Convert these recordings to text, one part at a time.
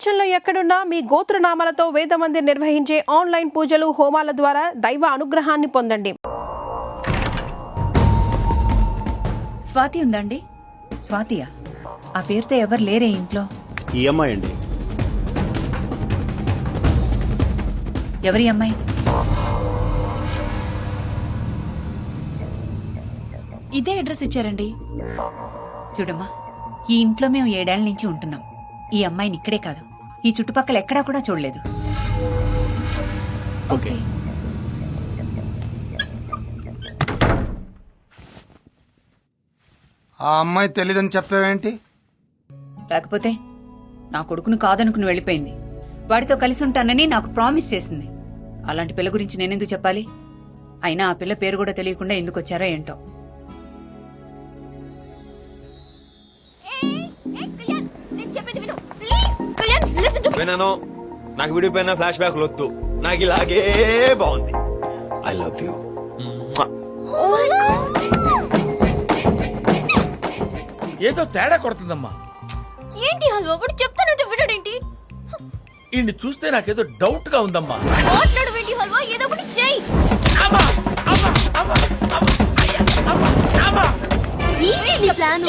ప్రపంచంలో ఎక్కడున్నా మీ గోత్రనామాలతో వేదమందిర్ నిర్వహించే ఆన్లైన్ పూజలు హోమాల ద్వారా దైవ అనుగ్రహాన్ని పొందండి. స్వాతి ఉందండి? స్వాతియా? ఆ పేరుతో ఎవరు లేరే ఇంట్లో? ఈ అమ్మాయి అండి. ఎవరి అమ్మాయి? ఇదే అడ్రస్ ఇచ్చారండి. చూడమ్మా, ఈ ఇంట్లో మేము 7 ఏళ్ల నుంచి ఉంటున్నాం. ఈ అమ్మాయిని ఇక్కడే కాదు, ఈ చుట్టుపక్కల ఎక్కడా కూడా చూడలేదు. ఓకే. ఆ అమ్మాయి తెలీదని చెప్పావేంటి? లేకపోతే నా కొడుకును కాదనుకుని వెళ్ళిపోయింది. వాడితో కలిసి ఉంటానని నాకు ప్రామిస్ చేసింది. అలాంటి పిల్ల గురించి నేనెందుకు చెప్పాలి? అయినా ఆ పిల్ల పేరు కూడా తెలియకుండా ఎందుకు వచ్చారో ఏంటో. విన్నాను. నాకు వీడియో పైన ఫ్లాష్ బ్యాక్ వద్దు. నాకు ఇలాగే బాగుంది. I love you. ఏదో తేడా కొడుతుందమ్మా. ఏంటి హల్వా వాడు చెప్తానంటే వినడేంటి? ఈయన్ని చూస్తే నాకేదో డౌట్ గా ఉందమ్మా. మాట్లాడవేంటి హల్వా, ఏదో ఒకటి చెయ్యి. ఏంటి నీ ప్లాన్?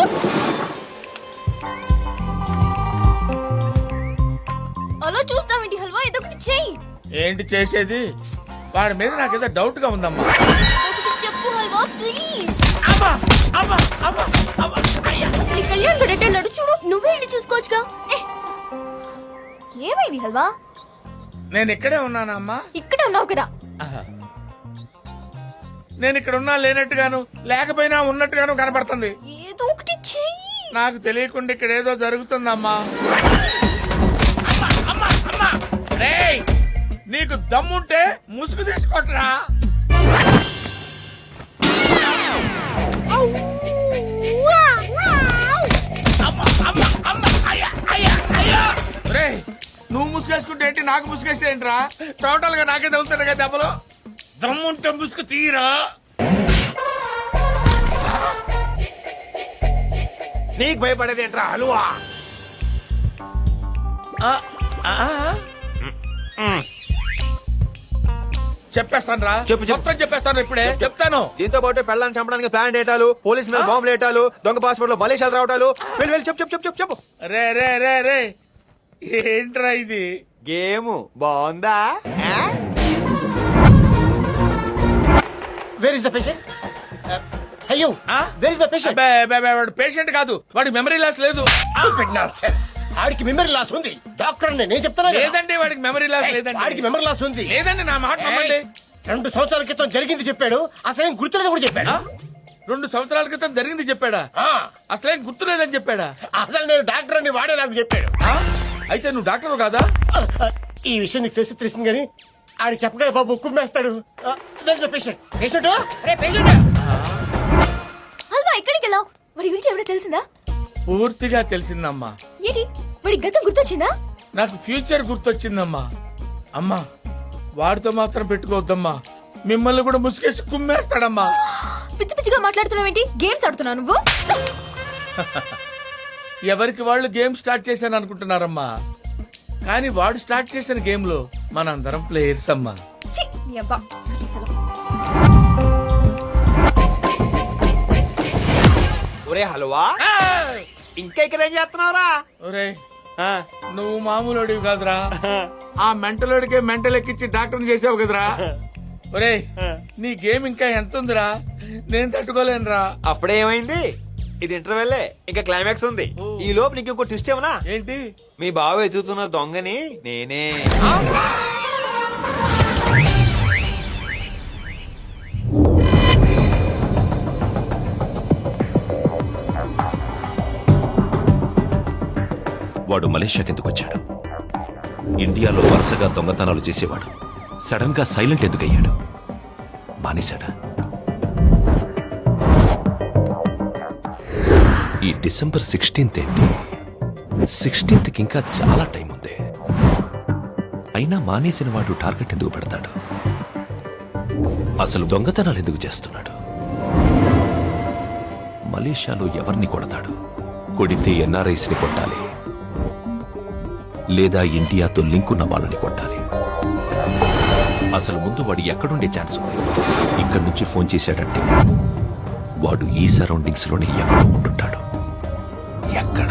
అలా చూస్తావేంటి హల్వా, ఏదో ఒకటి చెయ్యి. ఏంటి చేసేది? వాడి మీద నాకేదో డౌట్ గా ఉందమ్మా. ఒకటి చెప్పు హల్వా ప్లీజ్. అసలు ఈ కళ్యాణ్ గడెట్టాడు చూడు. నువ్వే ఇంటి చూసుకోవచ్చుగా. ఏమైంది హల్వా? నేను ఇక్కడే ఉన్నానమ్మా. ఇక్కడే ఉన్నావు కదా. నేను ఇక్కడ ఉన్నా లేనట్టుగాను, లేకపోయినా ఉన్నట్టుగాను కనబడుతుంది. ఏదో ఒకటి చెయ్యి. నాకు తెలియకుండా ఇక్కడ ఏదో జరుగుతుందమ్మా. రేయ్, నీకు దమ్ముంటే ముసుగు తీసుకోట్రా. రేయ్, నువ్వు ముసుగేసుకుంటే ఏంటి, నాకు ముసుగేస్తే ఏంట్రా? టోటల్ గా నాకే తగులుతాడు కదా దెబ్బలు. దమ్ముంటే ముసుగు తీరా. నీకు భయపడేది ఏంట్రా హలువా? చెప్పేస్తాను రా. చెప్పు. మొత్తం చెప్పేస్తాను ఇప్పుడే. చెప్తాను. దీంతో పాటు పెళ్ళాన్ని చంపడానికి ప్లాన్ డేటాలు, పోలీసు మీద బాంబులు వేయటాలు, దొంగ పాస్పోర్ట్ లో బలేశాలు రావటాలు. వెళ్ళి చెప్పు. రే రే రే రే, ఏంట్రా ఇది? గేమ్ బాగుందా? Where is the patient? Hey you! Where is the patient? వాడు పేషెంట్ కాదు, వాడి మెమరీ లాస్ లేదు. Stupid nonsense! ఆడికి మెమరీ లాస్ ఉంది. డాక్టర్ నేను చెప్తాను. లేదండి, వాడికి మెమరీ లాస్ లేదండి. ఆడికి మెమరీ లాస్ ఉంది. లేదండి, నా మాట నమ్మండి. 2 సంవత్సరాల క్రితం జరిగింది చెప్పాడు, అసలు గుర్తులేదు కూడా చెప్పాడు. 2 సంవత్సరాల క్రితం జరిగింది చెప్పాడా? అసలేం గుర్తులేదని చెప్పాడా? అసలు నేను డాక్టర్ అని వాడే నాకు చెప్పాడు. అయితే నువ్వు డాక్టర్ కాదా? ఈ విషయం నీకు తెలిసింది కానీ ఆడికి చెప్పగా బాబు కుమ్మేస్తాడు. పేషెంట్ పేషెంట్ పేషెంట్ హల్వా ఎక్కడికి వెళ్ళావు? వాడి గురించి ఎవడో తెలిసిందా? పూర్తిగా తెలిసిందమ్మా. ఏంటి వాడి గతం గుర్తొచ్చిందా? నాకు ఫ్యూచర్ గుర్తొచ్చిందమ్మా. అమ్మా, వాడితో మాత్రం పెట్టుకోవద్దమ్మా, మిమ్మల్ని కూడా ముసుగేసి కుమ్మేస్తాడమ్మా. పిచ్చి పిచ్చిగా మాట్లాడుతున్నావేంటి? గేమ్స్ ఆడుతున్నావు నువ్వు? ఎవరికి వాళ్ళు గేమ్ స్టార్ట్ చేశాను అనుకుంటున్నారమ్మా, కానీ వాడు స్టార్ట్ చేసిన గేమ్ లో మనందరం ప్లేయర్స్ అమ్మా. ఛీ, నీ అబ్బా. ఒరే హలువా, ఇంకా ఇక్కడ ఏం చేస్తున్నావురా? ఒరే, నువ్వు మామూలుడివి కాదురా. ఆ మెంటలోడికే మెంటల్ ఎక్కించి డాక్టర్ చేసావు కదరా. ఒరే, నీ గేమ్ ఇంకా ఎంత ఉందిరా? నేను తట్టుకోలేనురా. అప్పుడే ఏమైంది? ఇది ఇంటర్వెల్లే, ఇంకా క్లైమాక్స్ ఉంది. ఈ లోపు నీకు ఇంకో ట్విస్ట్ ఏమన్నా? ఏంటి? మీ బావ ఎదుగుతున్న దొంగని నేనే. వాడు మలేషియాకి ఎందుకు వచ్చాడు? ఇండియాలో వరుసగా దొంగతనాలు చేసేవాడు సడన్ గా సైలెంట్ ఎందుకయ్యాడు? మానేశాడా? ఈ డిసెంబర్ 16th ఏంటి? 16th కి ఇంకా చాలా టైం ఉంది. అయినా మానేసిన వాడు టార్గెట్ ఎందుకు పెడతాడు? అసలు దొంగతనాలు ఎందుకు చేస్తున్నాడు? మలేషియాలో ఎవరిని కొడతాడు? కొడితే ఎన్ఆర్ఐస్ ని కొట్టాలి, లేదా ఇండియాతో లింక్ ఉన్న వాళ్ళని కొట్టాలి. అసలు ముందు వాడు ఎక్కడుండే ఛాన్స్ ఉంది. ఇక్కడి నుంచి ఫోన్ చేశాడంటే వాడు ఈ సరౌండింగ్స్ లోనే ఎక్కడ ఉంటుంటాడు. ఎక్కడ?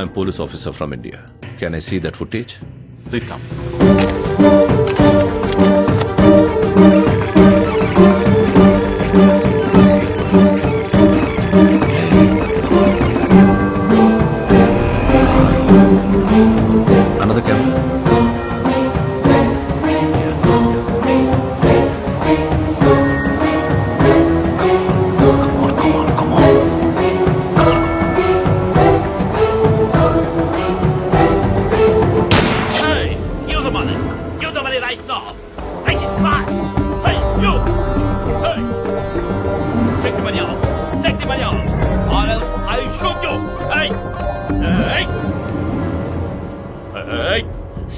I'm police officer from India. Can I see that footage? Please come. Another camera.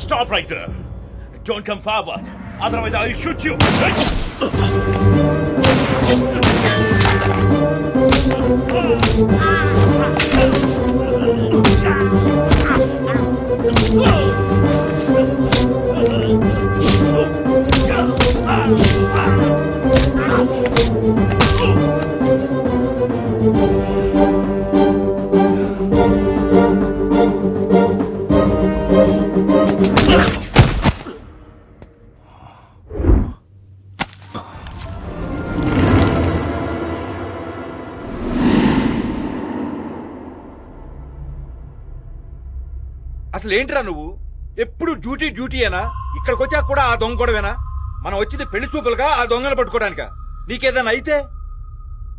Stop right there. Don't come forward. Otherwise, I'll shoot you. అసలు ఏంట్రా నువ్వు ఎప్పుడు డ్యూటీ డ్యూటీయేనా? ఇక్కడికి వచ్చాక కూడా ఆ దొంగ గొడవేనా? మనం వచ్చింది పెళ్లి చూపులుగా ఆ దొంగను పట్టుకోవడానిక? నీకేదైనా అయితే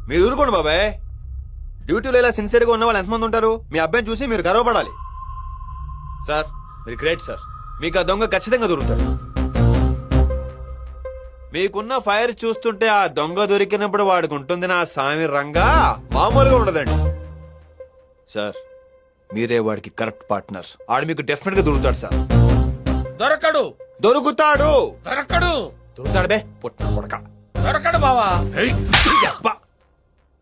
మీరు ఊరుకోండి బాబాయ్. డ్యూటీలో ఇలా సిన్సియర్గా ఉన్న వాళ్ళు ఎంతమంది ఉంటారు? మీ అబ్బాయిని చూసి మీరు గర్వపడాలి. సార్ మీరు గ్రేట్ సార్. మీకు ఆ దొంగ ఖచ్చితంగా దొరుకుతాడు. మీకున్న ఫైర్ చూస్తుంటే ఆ దొంగ దొరికినప్పుడు వాడికి ఉంటుంది నా సామి రంగా మామూలుగా ఉండదండి. సార్ మీరే వాడికి కరెక్ట్ పార్ట్నర్. ఆడు మీకు డెఫినెట్ గా దొరుకుతాడు సార్. దొరకడు దొరుకుతాడు దొరకడు దొరుకుతాడు బే పుట్టిన కొడక. దొరకడు బావా.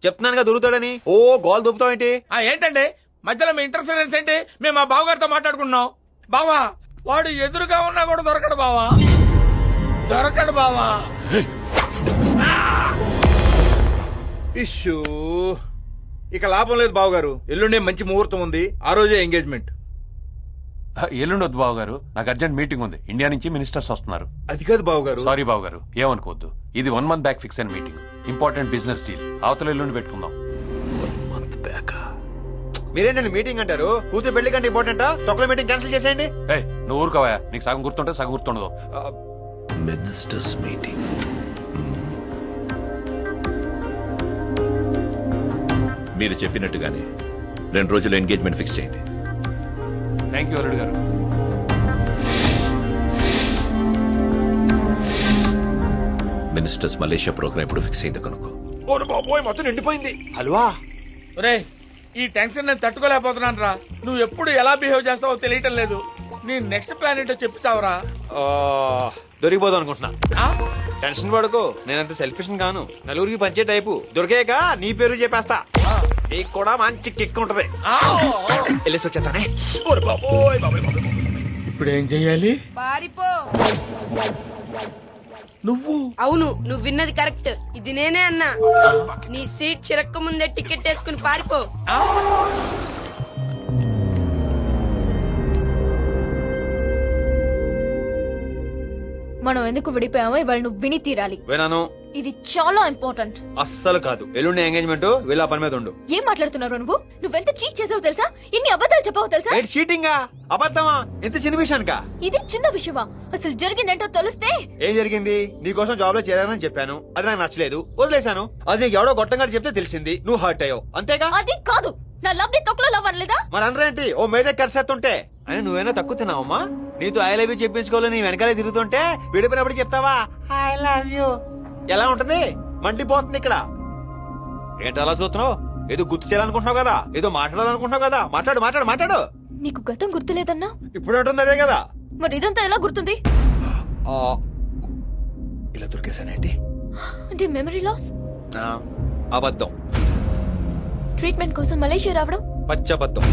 చెప్తున్నానుగా దొరుకుతాడని. ఓ గోల్ దొరుకుతావేంటి? ఏంటండి మధ్యలో మీ ఇంటర్ఫిరెన్స్ ఏంటి? మేము మా బావగారితో మాట్లాడుకున్నాం. బావా వాడు ఎదురుగా ఉన్నా కూడా దొరకడు బావా. దొరకడు బావా. ఇష్యూ ఇక లాభం లేదు బావగారు. ఎల్లుండే మంచి ముహూర్తం ఉంది. ఆ రోజే ఎంగేజ్మెంట్. ఎల్లుండొద్దు బావగారు, నాకు అర్జెంట్ మీటింగ్ ఉంది. ఇండియా నుంచి మినిస్టర్స్ వస్తున్నారు. అది కాదు బావగారు. సారీ బావగారు, ఏమనుకోవద్దు. ఇది 1 month బ్యాక్ ఫిక్స్ అయిన మీటింగ్. Important business deal. అవతల ఎల్లుండి పెట్టుకుందాం. 1 month back. మీరేంటండి మీటింగ్ అంటారు? కూతురు పెళ్లి కంటే ఇంపార్టెంటా? తొక్కల మీటింగ్ క్యాన్సిల్ చేసేయండి. నువ్వు ఊరుకోవా. నీకు సగం గుర్తుంటే సగం గుర్తుండదు. Ministers meeting. మీరు చెప్పినట్టుగానే 2 రోజులు ఎంగేజ్మెంట్ ఫిక్స్ చేయండి. థ్యాంక్ యూ అల్లుడు గారు. మినిస్టర్స్ మలేషియా ప్రోగ్రామ్ ఇప్పుడు ఫిక్స్ అయింది కనుక్కో. ఓ బాబోయ్ మొత్తం నిండిపోయింది. హల్వా ఒరే ఈ టెన్షన్ నేను తట్టుకోలేకపోతున్నాను రా. నువ్వు ఎప్పుడు ఎలా బిహేవ్ చేస్తావో తెలియటం లేదు. నీ నెక్స్ట్ ప్లాన్ ఏంటో చెప్తావురా? దొరికిపోదాం అనుకుంటున్నా. టెన్షన్ పడుకో, నేనంత సెల్ఫిష్ గాను. నలుగురికి పంచే టైపు. దొరికాక నీ పేరు చెప్పేస్తా. నీకు కూడా మంచి కిక్ ఉంటది. వెళ్ళేసి వచ్చేస్తానే. ఇప్పుడు ఏం చెయ్యాలి? పారిపో. నువ్వు అవును, నువ్వు విన్నది కరెక్ట్. ఇది నేనే అన్నా. నీ సీట్ చిరక్క ముందే టికెట్ వేసుకుని పారిపో. మనం ఎందుకు విడిపోయామో ఇవాళ నువ్వు విని తీరాలి. వినాను. ఇది చాలా ఇంపార్టెంట్. అస్సలు కాదు. ఎల్లుండి ఎంగేజ్మెంట్, వీళ్ళ పని మీద ఉండు. ఏం మాట్లాడుతున్నారు నువ్వు? నువ్వెంత చీట్ చేసావు తెలుసా? ఇన్ని అబద్ధాలు చెప్పావు తెలుసా? ఏంటి చీటింగా? అబద్ధమా? ఎంత చిన్న విషయానికా? ఇది చిన్న విషయమా? అసలు జరిగిందేంటో తెలిస్తే. ఏం జరిగింది? నీకోసం జాబ్ లో చేరానని చెప్పాను, అది నాకు నచ్చలేదు, వదిలేశాను. అది నీకు ఎవడో గొట్టంగా చెప్తే తెలిసింది, నువ్వు హర్ట్ అయ్యావు, అంతేగా? అది కాదు, నా లవ్ ని తొక్కలో లవ్ అనలేదా? మరి అనరేంటి? ఓ మీద కరిసేస్తుంటే అని నువ్వేనా తక్కువ తిన్నావమ్మా? నీతో ఐ లవ్ యూ చెప్పించుకోవాలి, నీ వెనకాలే తిరుగుతుంటే విడిపోయినప్పుడు చెప్తావా ఐ లవ్ యూ? ఎలా ఉంటది? మండిపోతుంది ఇక్కడ. ఏంటి అలా చూస్తున్నావు? ఏదో గుర్తు చేయాలనుకుంటున్నావు కదా, ఏదో మాట్లాడాలనుకుంటున్నావు కదా, మాట్లాడు మాట్లాడు మాట్లాడు. నీకు గతం గుర్తులేదన్నా? ఇప్పుడు అంటుంది అదే కదా. మరి ఇదంతా ఎలా గుర్తుంది? ఇలా దొరికేసానేంటి? అంటే మెమరీ లాస్? అబద్ధం. ట్రీట్మెంట్ కోసం మలేషియా రావడం? పచ్చబద్ధం.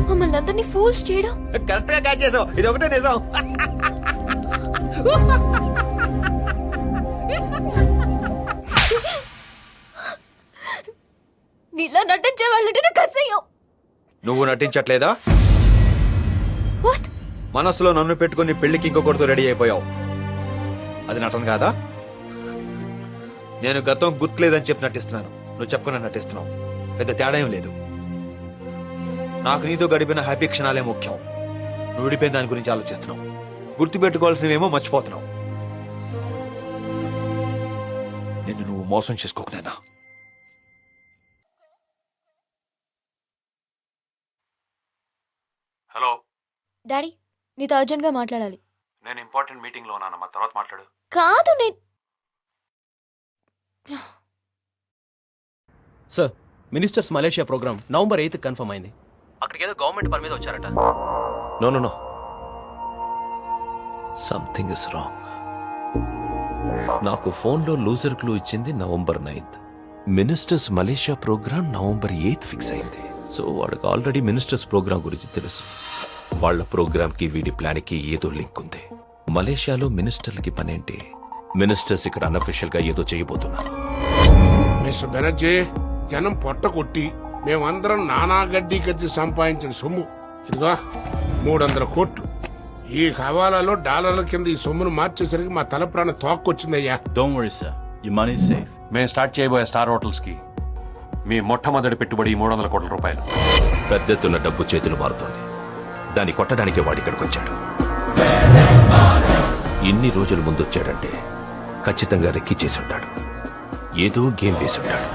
మమ్మల్ని అందరినీ ఫూల్స్ చేయడం? కరెక్ట్ గా క్యాచ్ చేసావు. ఇది ఒకటే నిజం. నీలా నటించే వాళ్ళంటే నాకు అసహ్యం. నువ్వు నటించట్లేదా? వాట్? మనసులో నన్ను పెట్టుకుని పెళ్లికి ఇంకొకరితో రెడీ అయిపోయావు. అది నటన కాదా? నేను గతం గుర్తులేదని చెప్పి నటిస్తున్నాను, నువ్వు చెప్పుకుని నటిస్తున్నావు. పెద్ద తేడా ఏం లేదు. నాకు నీతో గడిపిన హ్యాపీ క్షణాలే ముఖ్యం. నువ్వు విడిపోయిన దాని గురించి ఆలోచిస్తున్నావు. గుర్తు పెట్టుకోవాల్సినవేమో మర్చిపోతున్నావు. నిన్ను నువ్వు మోసం చేసుకోకునేనా? హలో డాడీ, నీతో అర్జెంట్ గా మాట్లాడాలి. నేను ఇంపార్టెంట్ మీటింగ్ లో ఉన్నానమ్మా, తర్వాత మాట్లాడు. కాదు sir, ministers Malaysia programme November 8 confirm అయింది. అక్కడికి ఏదో గవర్నమెంట్ పని మీద వచ్చారట. No no no, something is wrong. నాకు ఫోన్లో లూజర్ క్లూ ఇచ్చింది November 9th. Ministers Malaysia programme November 8th fix అయింది. సో వాడికి ఆల్రెడీ మినిస్టర్స్ ప్రోగ్రామ్ గురించి తెలుసు. వాళ్ళ ప్రోగ్రామ్ కి వీడి ప్లాన్ కి ఏదో లింక్ ఉంది. మలేషియాలో మినిస్టర్లకి పనేంటి? మినిస్టర్స్ ఇక్కడ అన్అఫిషియల్ గా ఏదో చేయబోతున్నారు. మిస్టర్ బెనర్జీ, జనం పొట్ట కొట్టి మేమందరం నానా గడ్డి కత్తి సంపాదించిన సొమ్ము ఇదిగో 300 కోట్లు. ఈ హవాలాలో డాలర్ల కింద ఈ సొమ్మును మార్చేసరికి మా తల ప్రాణం తోక్కొచ్చిందయ్యా. డోంట్ వరీ సార్, ఈ మనీ సేఫ్. మేము స్టార్ట్ చేయబోయే స్టార్ హోటల్స్ కి మీ మొట్టమొదటి పెట్టుబడి 300 కోట్ల రూపాయలు. పెద్ద ఎత్తున డబ్బు చేతులు మారుతోంది. దాన్ని కొట్టడానికి వాడి ఇక్కడికి వచ్చాడు. ఇన్ని రోజుల ముందు వచ్చాడంటే ఖచ్చితంగా రెక్కి చేసి ఉంటాడు. ఏదో గేమ్ వేసి ఉంటాడు.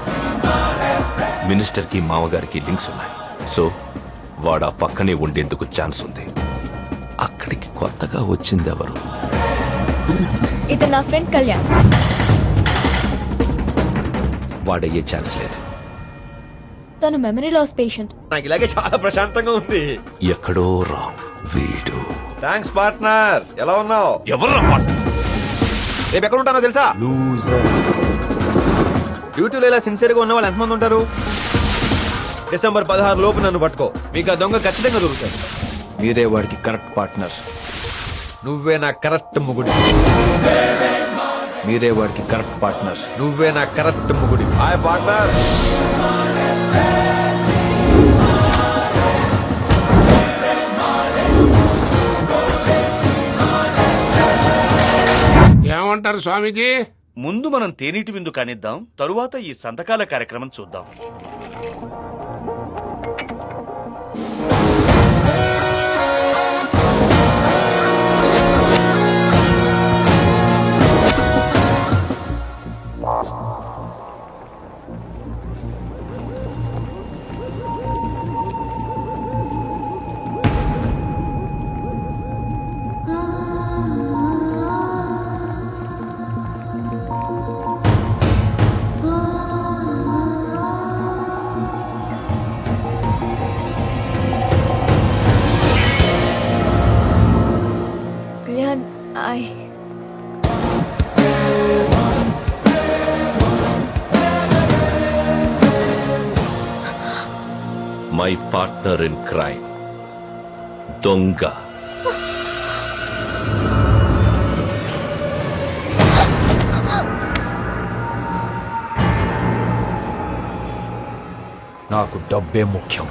మినిస్టర్ కి మామగారికి లింక్స్ ఉన్నాయి. సో వాడు ఆ పక్కనే ఉండేందుకు ఛాన్స్ ఉంది. అక్కడికి కొత్తగా వచ్చింది ఎవరు? ఇతను నా ఫ్రెండ్ కళ్యాణ్. వాడయ్యే ఛాన్స్ లేదు. తను మెమరీ లాస్ పేషెంట్. నాకు ఇలాగే చాలా ప్రశాంతంగా ఉంది. ఎక్కడో రాంగ్. వీడు. Thanks partner. ఎలా ఉన్నావు? ఎవరు? రేపు ఎక్కడ ఉంటానో తెలుసా? డ్యూటీలో ఇలా సిన్సియర్ గా ఉన్న వాళ్ళు ఎంతమంది ఉంటారు? డిసెంబర్ 16 లోపు నన్ను పట్టుకో, మీకు ఆ దొంగ ఖచ్చితంగా దొరుకుతాయి. మీరే వాడికి కరెక్ట్ పార్ట్నర్. నువ్వే నా కరెక్ట్ ముగుడి. మీరే వాడికి కరెక్ట్ పార్ట్నర్. నువ్వే నా కరెక్ట్ ముగుడి. Hi partner. ఏమంటారు స్వామీజీ? ముందు మనం తేనీటి విందు కానిద్దాం, తరువాత ఈ సంతకాల కార్యక్రమం చూద్దాం. Kalyan, my partner in crime, దొంగ. నాకు డబ్బే ముఖ్యం.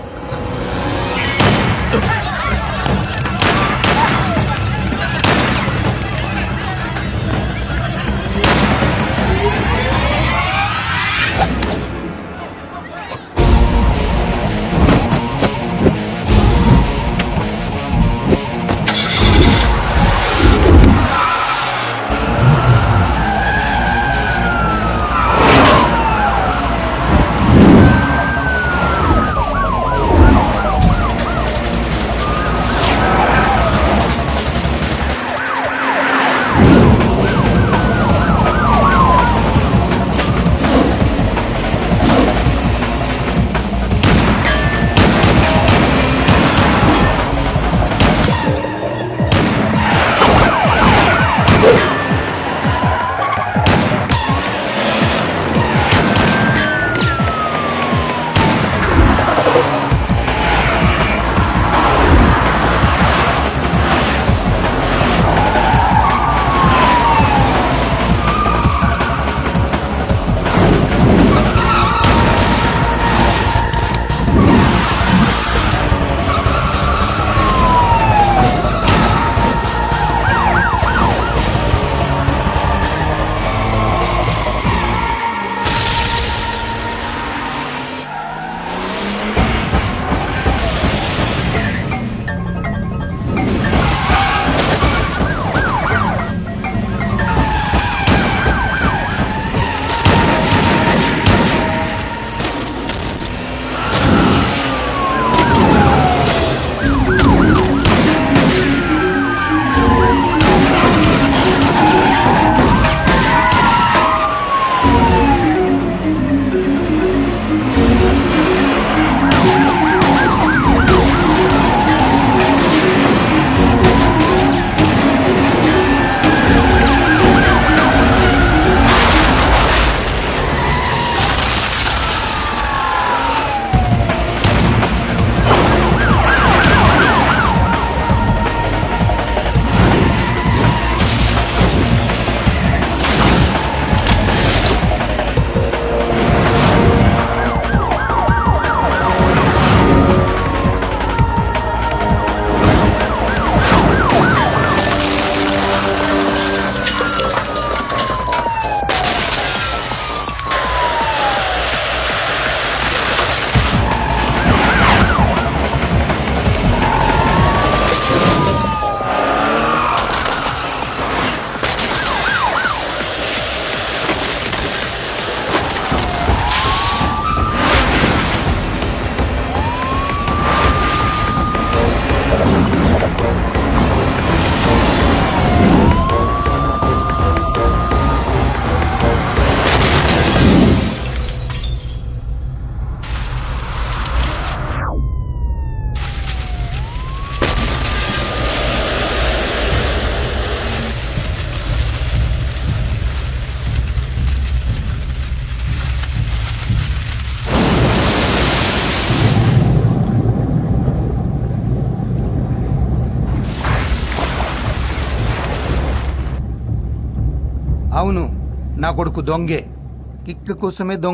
అవును, నా కొడుకు దొంగే. కిక్క కోసమే దొంగ